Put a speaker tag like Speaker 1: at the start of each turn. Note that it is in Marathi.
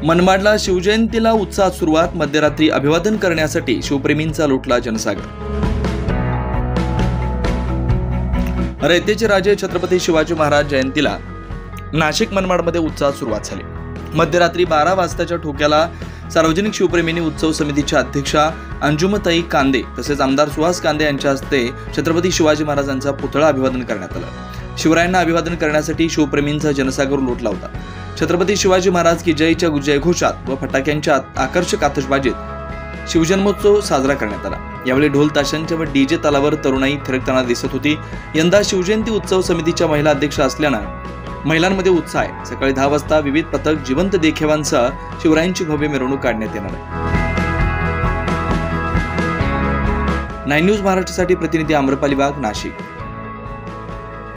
Speaker 1: मनमाडला शिवजयंतीला उत्साहात सुरुवात. मध्यरात्री अभिवादन करण्यासाठी शिवप्रेमींचा लोटला जनसागर. रयतेचे राजे छत्रपती शिवाजी महाराज जयंतीला नाशिक मनमाडमध्ये उत्साहात सुरुवात झाली. मध्यरात्री 12 वाजताच्या ठोक्याला सार्वजनिक शिवप्रेमींनी उत्सव समितीच्या अध्यक्षा अंजुमताई कांदे तसेच आमदार सुहास कांदे यांच्या हस्ते छत्रपती शिवाजी महाराजांचा पुतळा अभिवादन करण्यात आला. शिवरायांना अभिवादन करण्यासाठी शिवप्रेमींचा जनसागर लोटला होता. छत्रपती शिवाजी महाराज की जयच्या जयघोषात व फटाक्यांच्या आकर्षक आतषबाजीत शिवजन्मोत्सव साजरा करण्यात आला. यावेळी ढोल ताशांच्या व डीजे तालावर तरुणाई थिरकताना दिसत होती. यंदा शिवजयंती उत्सव समितीच्या महिला अध्यक्ष असल्यानं महिलांमध्ये उत्साह आहे. सकाळी 10 वाजता विविध पथक जिवंत देखेवांसह शिवरायांची भव्य मिरवणूक काढण्यात येणार आहे. 9 न्यूज महाराष्ट्रासाठी प्रतिनिधी आम्रपाली वाघ, नाशिक.